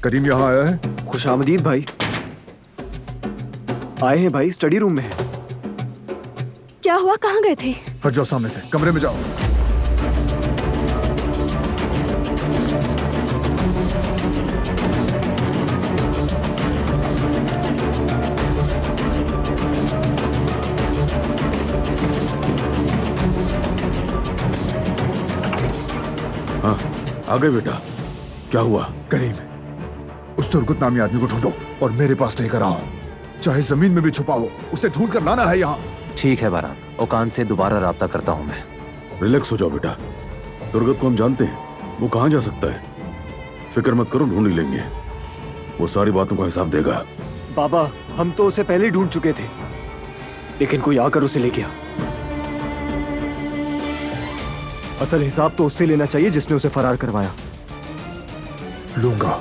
करीम यहाँ आया है? खुशामदीद भाई। आए हैं भाई, स्टडी रूम में है। क्या हुआ, कहाँ गए थे? हट जाओ सामने से, कमरे में जाओ। हाँ, आ गए बेटा। क्या हुआ? करीम, उस तुर्गुत नामी आदमी को ढूंढो और मेरे पास लेकर आओ। चाहे जमीन में भी छुपा हो, उसे ढूंढ कर लाना है यहाँ। ठीक है बारान, ओकान से दोबारा राब्ता करता हूँ मैं। रिलैक्स हो जाओ बेटा। तुर्गत को हम जानते हैं, वो कहाँ जा सकता है। फिक्र मत करो, ढूंढ ही लेंगे। वो सारी बातों का हिसाब देगा। बाबा, हम तो उसे पहले ही ढूंढ चुके थे, लेकिन कोई आकर उसे ले गया। असल हिसाब तो उससे लेना चाहिए जिसने उसे फरार करवाया। लूंगा,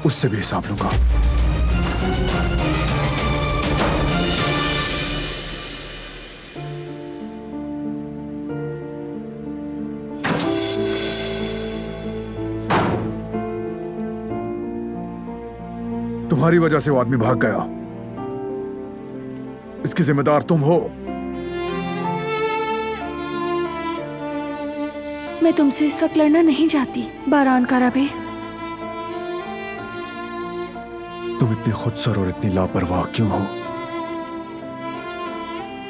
उससे भी हिसाब लूंगा। तुम्हारी वजह से वो आदमी भाग गया। इसकी जिम्मेदार तुम हो। मैं तुमसे इस वक्त लड़ना नहीं चाहती बारान काराबे। तुम इतनी खुदसर और इतनी लापरवाह क्यों हो?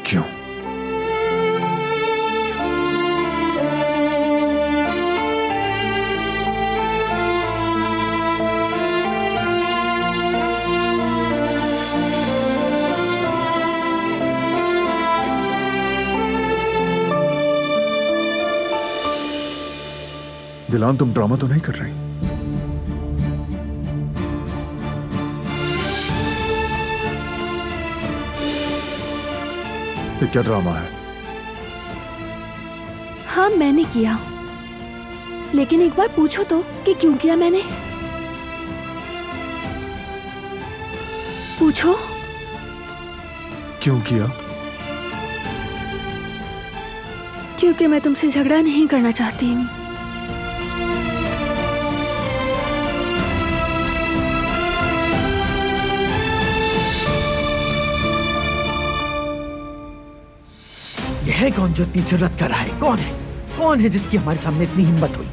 क्यों? दिलान, तुम ड्रामा तो नहीं कर रही? ये क्या ड्रामा है? हाँ, मैंने किया, लेकिन एक बार पूछो तो कि क्यों किया मैंने। पूछो। क्यों किया? क्योंकि मैं तुमसे झगड़ा नहीं करना चाहती हूँ। है कौन जो इतनी जरूरत कर रहा है? कौन है? कौन है जिसकी हमारे सामने इतनी हिम्मत हुई?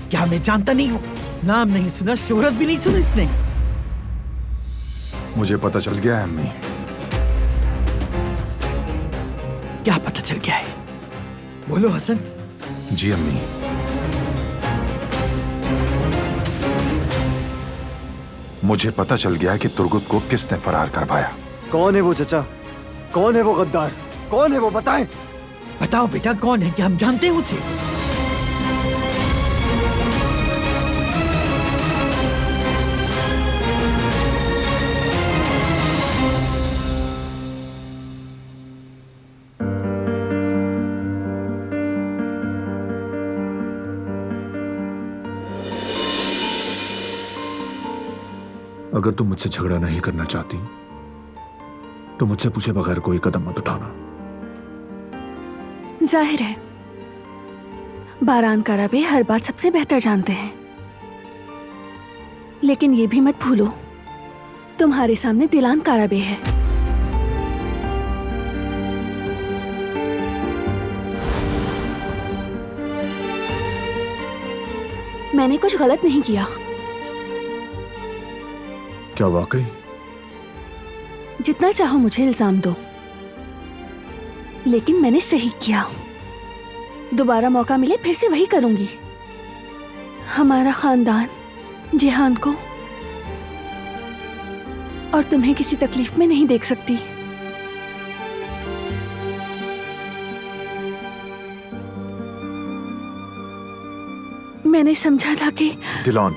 क्या मैं जानता नहीं हूँ? नाम नहीं सुना, शोहरत भी नहीं सुनी इसने। मुझे पता चल गया है अम्मी। क्या पता चल गया है? बोलो हसन। जी अम्मी, मुझे पता चल गया है कि तुर्गुत को किसने फरार करवाया। कौन है वो चचा? कौन है वो गद्दार? कौन है वो, बताएं। बताओ बेटा, कौन है? क्या हम जानते हैं उसे? अगर तुम मुझसे झगड़ा नहीं करना चाहती तो मुझसे पूछे बगैर कोई कदम मत उठाना। जाहिर है बारान काराबे हर बात सबसे बेहतर जानते हैं, लेकिन ये भी मत भूलो तुम्हारे सामने दिलान काराबे है। मैंने कुछ गलत नहीं किया। क्या वाकई? जितना चाहो मुझे इल्जाम दो, लेकिन मैंने सही किया। दोबारा मौका मिले फिर से वही करूंगी। हमारा खानदान जिहान को और तुम्हें किसी तकलीफ में नहीं देख सकती। मैंने समझा था कि दिलान,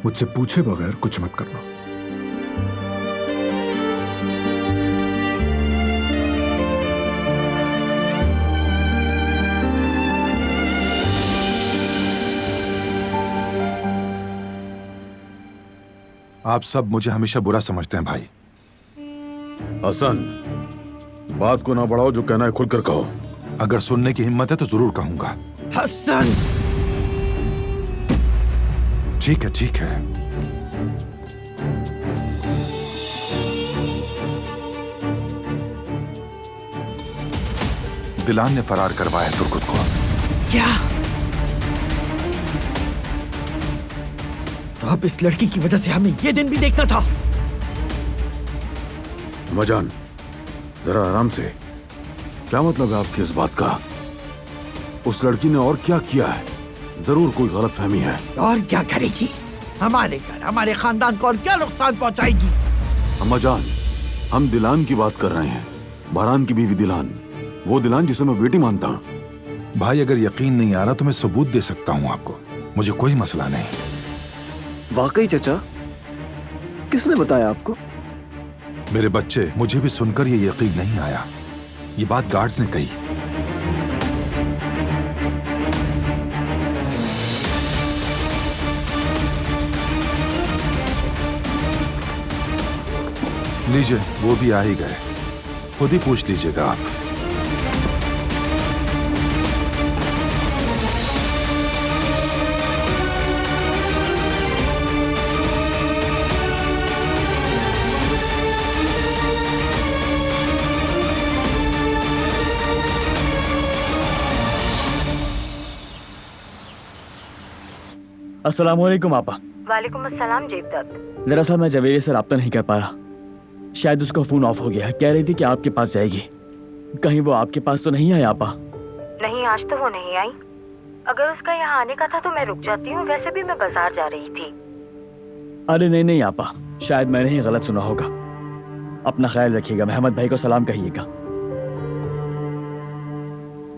मुझसे पूछे बगैर कुछ मत करना। आप सब मुझे हमेशा बुरा समझते हैं भाई। हसन, बात को ना बढ़ाओ, जो कहना है खुलकर कहो। अगर सुनने की हिम्मत है तो जरूर कहूंगा। हसन, ठीक है ठीक है। दिलान ने फरार करवाया तुर्गुत को। क्या? तो अब इस लड़की की वजह से हमें ये दिन भी देखना था। अम्माजान, जरा आराम से। क्या मतलब है आपकी इस बात का? उस लड़की ने और क्या किया है? जरूर कोई गलतफहमी है। और क्या करेगी? हमारे घर, हमारे खानदान को और क्या नुकसान पहुंचाएगी? अम्माजान, हम दिलान की बात कर रहे हैं, बारान की बीवी दिलान, वो दिलान जिसे मैं बेटी मानता हूं। भाई अगर यकीन नहीं आ रहा तो मैं सबूत दे सकता हूं आपको, मुझे कोई मसला नहीं। वाकई चाचा, किसने बताया आपको? मेरे बच्चे, मुझे भी सुनकर ये यकीन नहीं आया। ये बात गार्ड्स ने कही। लीजिए, वो भी आ ही गए। खुद ही पूछ लीजिएगा आप। अस्सलाम वालेकुम आपा। वालेकुम अस्सलाम जेबदत्त। दरअसल मैं जवेरी से राब्ता नहीं कर पा रहा, शायद उसका फोन ऑफ हो गया। कह रही थी कि आपके पास जाएगी। कहीं वो आपके पास तो नहीं आई आपा? नहीं, आज तो वो नहीं आई। अगर उसका यहाँ आने का था तो मैं रुक जाती हूँ, वैसे भी मैं बाजार जा रही थी। अरे नहीं नहीं आपा, शायद मैंने ही गलत सुना होगा। अपना ख्याल रखिएगा, महमद भाई को सलाम कहिएगा।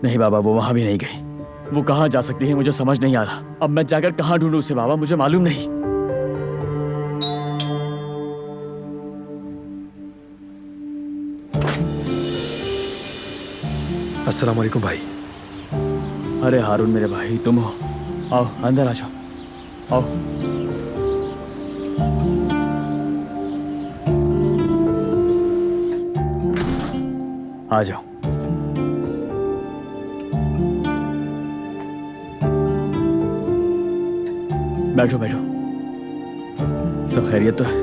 नहीं बाबा, वो वहां भी नहीं गई। वो कहाँ जा सकती है मुझे समझ नहीं आ रहा। अब मैं जाकर कहाँ ढूंढूं उसे बाबा, मुझे मालूम नहीं। अस्सलाम वालेकुम भाई। अरे हारून मेरे भाई, तुम हो? आओ अंदर आ जाओ, आओ। आ जाओ। बैठो बैठो। सब खैरियत तो है?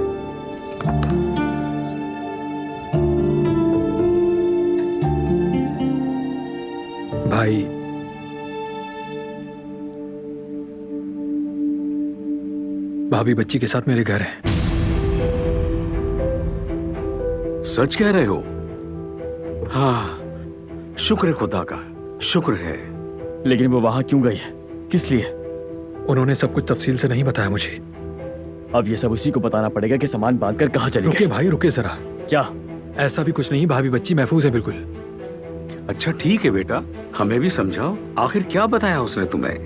भाई भाभी बच्ची के साथ मेरे घर है। सच कह रहे हो? हाँ, शुक्र है खुदा का, शुक्र है। लेकिन वो वहां क्यों गई है? किस लिए? उन्होंने सब कुछ तफसील से नहीं बताया मुझे। अब ये सब उसी को बताना पड़ेगा कि सामान बांध कर कहाँ चली रुके गई। भाई रुके जरा। क्या? ऐसा भी कुछ नहीं, भाभी बच्ची महफूज है बिल्कुल। अच्छा ठीक है बेटा, हमें भी समझाओ, आखिर क्या बताया उसने तुम्हें?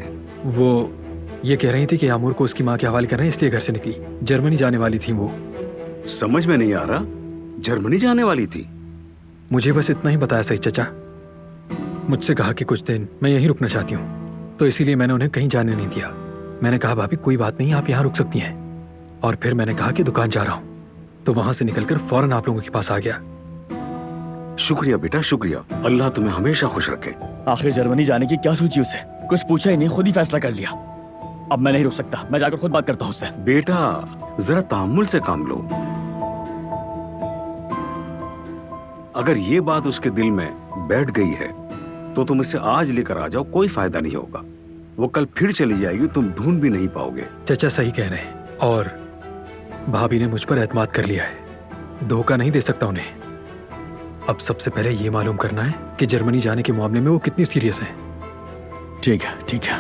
वो ये कह रही थी कि आमूर को उसकी माँ के हवाले कर रहे हैं, इसलिए घर से निकली। जर्मनी जाने वाली थी वो। समझ में नहीं आ रहा, जर्मनी जाने वाली थी? मुझे बस इतना ही बताया सही चचा। मुझसे कहा कि कुछ दिन मैं यहीं रुकना चाहती हूँ, तो इसीलिए मैंने उन्हें कहीं जाने नहीं दिया। मैंने कहा भाभी कोई बात नहीं, आप यहाँ रुक सकती हैं। और फिर मैंने कहा कि दुकान जा रहा हूँ, तो वहां से निकलकर फौरन आप लोगों के पास आ गया। शुक्रिया बेटा, शुक्रिया। अल्लाह तुम्हें हमेशा खुश रखे। आखिर जर्मनी जाने की क्या सोची उसे? कुछ पूछा ही नहीं, खुद ही फैसला कर लिया। अब मैं नहीं रुक सकता, मैं जाकर खुद बात करता हूँ उससे। बेटा जरा तामुल से काम लो। अगर ये बात उसके दिल में बैठ गई है तो तुम इसे आज लेकर आ जाओ, कोई फायदा नहीं होगा। वो कल फिर चली जाएगी, तुम ढूंढ भी नहीं पाओगे। चचा सही कह रहे हैं, और भाभी ने मुझ पर एतमाद कर लिया है। धोखा नहीं दे सकता उन्हें। अब सबसे पहले ये मालूम करना है कि जर्मनी जाने के मामले में वो कितनी सीरियस हैं। ठीक है ठीक है,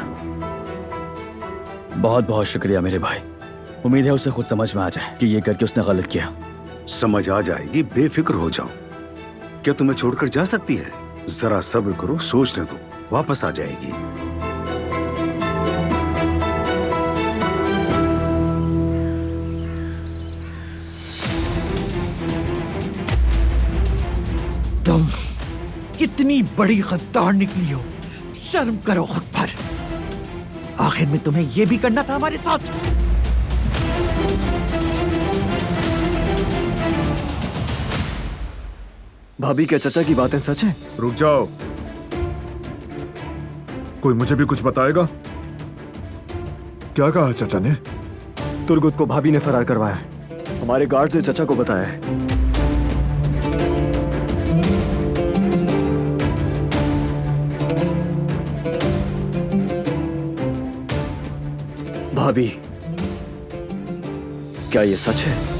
बहुत बहुत शुक्रिया मेरे भाई। उम्मीद है उसे खुद समझ में आ जाए कि ये करके उसने गलत किया। समझ आ जाएगी, बेफिक्र हो जाओ। क्या तुम्हें छोड़कर जा सकती है? जरा सब्र करो, सोचने दो, वापस आ जाएगी। तुम कितनी बड़ी गद्दार निकली हो, शर्म करो खुद पर। आखिर में तुम्हें यह भी करना था हमारे साथ। भाभी क्या चचा की बातें सच हैं? रुक जाओ। कोई मुझे भी कुछ बताएगा? क्या कहा चाचा ने? तुर्गुत को भाभी ने फरार करवाया है। हमारे गार्ड ने चचा को बताया है। भाभी, क्या ये सच है?